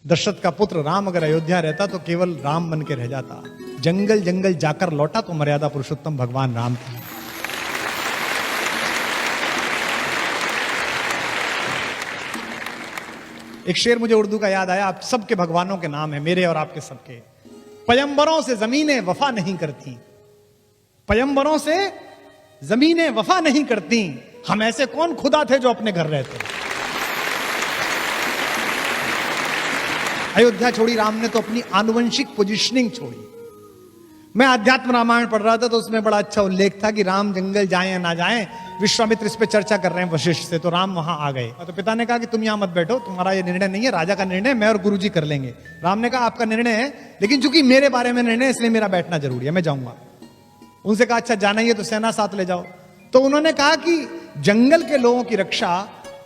दशरथ का पुत्र राम अगर अयोध्या रहता तो केवल राम बन के रह जाता। जंगल जंगल जाकर लौटा तो मर्यादा पुरुषोत्तम भगवान राम था। एक शेर मुझे उर्दू का याद आया, आप सबके भगवानों के नाम है, मेरे और आपके सबके। पयंबरों से जमीनें वफा नहीं करती, पयंबरों से जमीनें वफा नहीं करती, हम ऐसे कौन खुदा थे जो अपने घर रहते। अयोध्या छोड़ी राम ने तो अपनी आनुवंशिक पोजीशनिंग छोड़ी। मैं अध्यात्म रामायण पढ़ रहा था तो उसमें बड़ा अच्छा उल्लेख था कि राम जंगल जाएं या ना जाएं, विश्वामित्र इस पे चर्चा कर रहे हैं वशिष्ठ से, तो राम वहां आ गए। तो पिता ने कहा कि तुम यहां मत बैठो, तुम्हारा ये निर्णय नहीं है, राजा का निर्णय मैं और गुरुजी कर लेंगे। राम ने कहा आपका निर्णय है, लेकिन चूंकि मेरे बारे में निर्णय है इसलिए मेरा बैठना जरूरी है, मैं जाऊंगा। उनसे कहा अच्छा जाना ही है तो सेना साथ ले जाओ। तो उन्होंने कहा कि जंगल के लोगों की रक्षा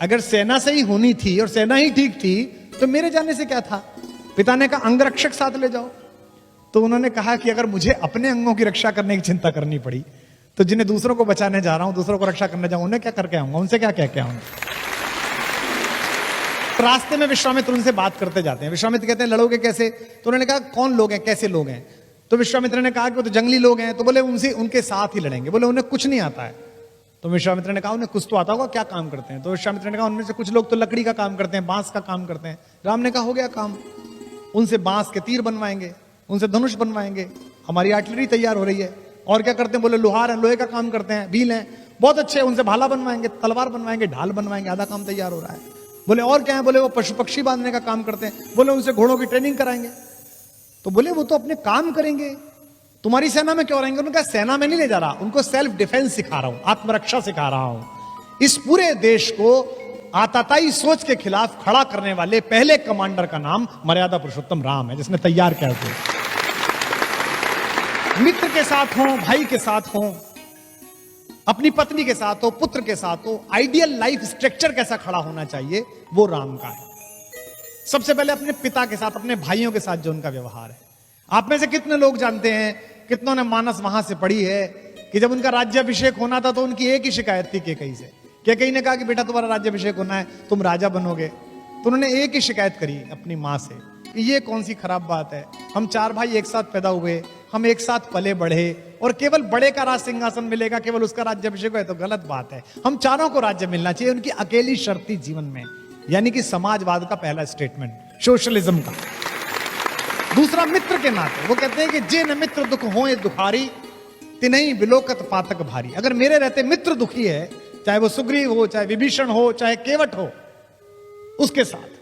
अगर सेना से ही होनी थी और सेना ही ठीक थी तो मेरे जाने से क्या था। पिता ने कहा अंगरक्षक साथ ले जाओ। तो उन्होंने कहा कि अगर मुझे अपने अंगों की रक्षा करने की चिंता करनी पड़ी तो जिन्हें दूसरों को बचाने जा रहा हूं, दूसरों को रक्षा करने जाऊं, उन्हें क्या करके आऊंगा, उनसे क्या कह के आऊंगा। रास्ते में विश्वामित्र उनसे बात करते जाते हैं। विश्वामित्र कहते हैं लड़ोगे कैसे। तो उन्होंने कहा कौन लोग हैं, कैसे लोग हैं। तो विश्वामित्र ने कहा कि वो तो जंगली लोग हैं। तो बोले उनसे उनके साथ ही लड़ेंगे। बोले उन्हें कुछ नहीं आता है। तो विश्वामित्र ने कहा उन्हें कुछ तो आता होगा, क्या काम करते हैं। तो विश्वामित्र ने कहा उनमें से कुछ लोग तो लकड़ी का काम करते हैं, बांस का काम करते हैं। राम ने कहा हो गया काम, उनसे बांस के तीर बनवाएंगे, उनसे धनुष बनवाएंगे, हमारी आर्टिलरी तैयार हो रही है। और क्या करते हैं, बोले लोहार हैं, लोहे का काम करते हैं, भील हैं, बहुत अच्छे, उनसे भाला बनवाएंगे, तलवार बनवाएंगे, ढाल बनवाएंगे, आधा काम तैयार हो रहा है। बोले और क्या है, बोले वो पशु पक्षी बांधने का काम करते हैं। बोले उनसे घोड़ों की ट्रेनिंग कराएंगे। तो बोले वो तो अपने काम करेंगे, तुम्हारी सेना में क्यों रहेंगे। उन्होंने कहा सेना में नहीं ले जा रहा, उनको सेल्फ डिफेंस सिखा रहा हूं, आत्मरक्षा सिखा रहा हूं। इस पूरे देश को आताताई सोच के खिलाफ खड़ा करने वाले पहले कमांडर का नाम मर्यादा पुरुषोत्तम राम है, जिसने तैयार किया हुआ। मित्र के साथ हो, भाई के साथ हो, अपनी पत्नी के साथ हो, पुत्र के साथ हो, आइडियल लाइफ स्ट्रक्चर कैसा खड़ा होना चाहिए वो राम का है। सबसे पहले अपने पिता के साथ, अपने भाइयों के साथ जो उनका व्यवहार है। आप में से कितने लोग जानते हैं, कितनों ने मानस वहां से पढ़ी है कि जब उनका राज्याभिषेक होना था तो उनकी एक ही शिकायत थी केकई से। केकई ने कहा कि बेटा तुम्हारा राज्याभिषेक होना है, तुम राजा बनोगे। तो उन्होंने एक ही शिकायत करी अपनी मां से कि ये कौन सी खराब बात है, हम चार भाई एक साथ पैदा हुए, हम एक साथ पले बढ़े और केवल बड़े का राज सिंहासन मिलेगा, केवल उसका राज्याभिषेक है तो गलत बात है, हम चारों को राज्य मिलना चाहिए। उनकी अकेली शर्त थी जीवन में, यानी कि समाजवाद का पहला स्टेटमेंट, सोशलिज्म का। दूसरा मित्र के नाते वो कहते हैं कि जे न मित्र दुख होए दुखारी, तिनहि बिलोकत पातक भारी। अगर मेरे रहते मित्र दुखी है, चाहे वो सुग्रीव हो, चाहे विभीषण हो, चाहे केवट हो, उसके साथ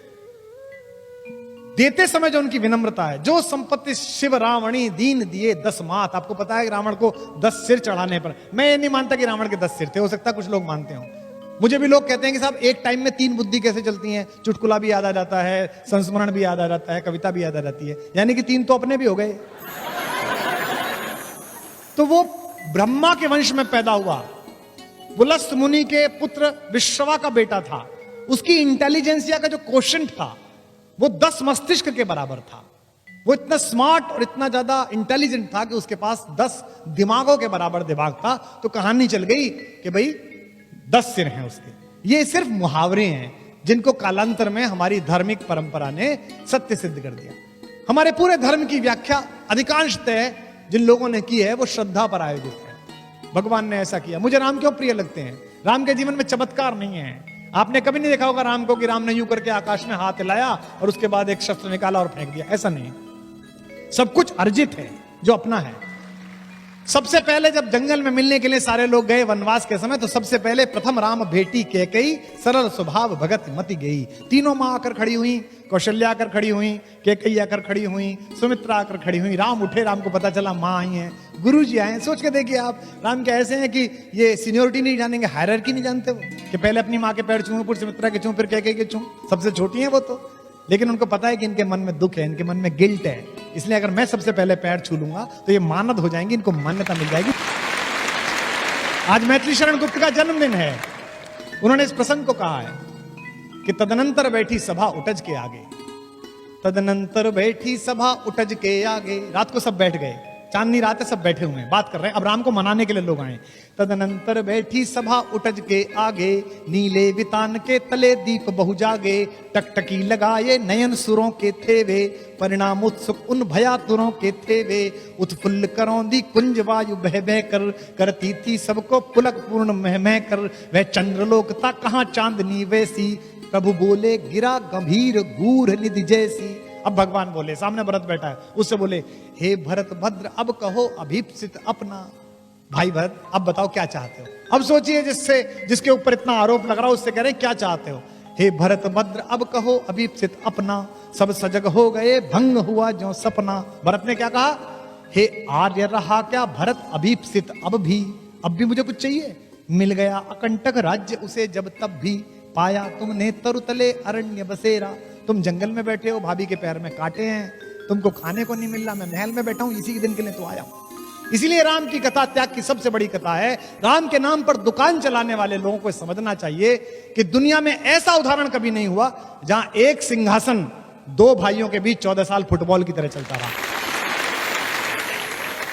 देते समय जो उनकी विनम्रता है, जो संपत्ति शिव रावणी दीन दिए 10 मात। आपको पता है कि रावण को 10 सिर चढ़ाने पर, मैं ये नहीं मानता कि रावण के 10 सिर थे, हो सकता है कुछ लोग मानते हो। मुझे भी लोग कहते हैं कि साहब एक टाइम में 3 बुद्धि कैसे चलती हैं, चुटकुला भी याद आ जाता है, संस्मरण भी याद आ जाता है, कविता भी याद आ जाती है, यानी कि 3 तो अपने भी हो गए। तो वो ब्रह्मा के वंश में पैदा हुआ, पुलस्त मुनि के पुत्र विश्रवा का बेटा था। उसकी इंटेलिजेंसिया का जो क्वोशंट था वो 10 मस्तिष्क के बराबर था। वो इतना स्मार्ट और इतना ज्यादा इंटेलिजेंट था कि उसके पास 10 दिमागों के बराबर दिमाग था। तो कहानी चल गई कि भाई 10 सिर हैं उसके। ये सिर्फ मुहावरे हैं जिनको कालांतर में हमारी धार्मिक परंपरा ने सत्य सिद्ध कर दिया। हमारे पूरे धर्म की व्याख्या अधिकांशतः जिन लोगों ने की है वो श्रद्धा पर आयोजित है। भगवान ने ऐसा किया। मुझे राम क्यों प्रिय लगते हैं, राम के जीवन में चमत्कार नहीं है। आपने कभी नहीं देखा होगा राम को कि राम ने यूं करके आकाश में हाथ हिलाया और उसके बाद एक शस्त्र निकाला और फेंक दिया, ऐसा नहीं। सब कुछ अर्जित है जो अपना है। सबसे पहले जब जंगल में मिलने के लिए सारे लोग गए वनवास के समय, तो सबसे पहले प्रथम राम भेटी केकई, सरल स्वभाव भगत मति गई। तीनों मां आकर खड़ी हुई, कौशल्या आकर खड़ी हुई, केकई आकर खड़ी हुई, सुमित्रा आकर खड़ी हुई। राम उठे, राम को पता चला मां आई हैं, गुरु जी आए। सोच के देखिए आप, राम क्या ऐसे हैं कि ये सीनियोरिटी नहीं जानेंगे, हायरार्की नहीं जानते वो, कि पहले अपनी माँ के पैर छूं, फिर सुमित्रा के छूं, फिर केकई के छूं। सबसे छोटी है वो तो, लेकिन उनको पता है कि इनके मन में दुख है, इनके मन में गिल्ट है, इसलिए अगर मैं सबसे पहले पैर छू लूंगा तो ये मानद हो जाएंगी, इनको मान्यता मिल जाएगी। आज मैथिली शरण गुप्त का जन्मदिन है। उन्होंने इस प्रसंग को कहा है कि तदनंतर बैठी सभा उठज के आगे, तदनंतर बैठी सभा उठज के आगे। रात को सब बैठ गए, चांदनी रात है, सब बैठे हुए हैं, बात कर रहे हैं। अब राम को मनाने के लिए लोग आए। तदनंतर बैठी सभा उठज के आगे, नीले वितान के तले दीप बहु जागे। टकटकी लगाए नयन सुरों के थे वे, परिणाम उत्सुक उन भयातुरों के थे वे। उत्फुल्ल करौंदी कुंज वायु बह बह कर, करती थी सबको पुलक पूर्ण मह मह कर। वह चंद्रलोक था कहाँ चांदनी वैसी, प्रभु बोले गिरा गंभीर गूढ़ निधि जैसी। अब भगवान बोले, सामने भरत बैठा है, उससे बोले, हे भरत भद्र अब कहो अभीप्सित अपना। भाई भरत अब बताओ क्या चाहते हो। अब सोचिए जिसके ऊपर इतना आरोप लग रहा है उससे कह रहे हैं क्या चाहते हो। हे भरत भद्र अब कहो अभीप्सित अपना, सब सजग हो गए भंग हुआ जो सपना। भरत ने क्या कहा, हे आर्य रहा क्या भरत अभीप्सित अब भी मुझे कुछ चाहिए। मिल गया अकंटक राज्य उसे जब तब भी, पाया तुमने तरुतले अरण्य बसेरा। तुम जंगल में बैठे हो, भाभी के पैर में कांटे हैं, तुमको खाने को नहीं मिल रहा, मैं महल में बैठा हूं, इसी के दिन के लिए तो आया हूं। इसीलिए राम की कथा त्याग की सबसे बड़ी कथा है। राम के नाम पर दुकान चलाने वाले लोगों को समझना चाहिए कि दुनिया में ऐसा उदाहरण कभी नहीं हुआ जहां एक सिंहासन दो भाइयों के बीच 14 साल फुटबॉल की तरह चलता रहा।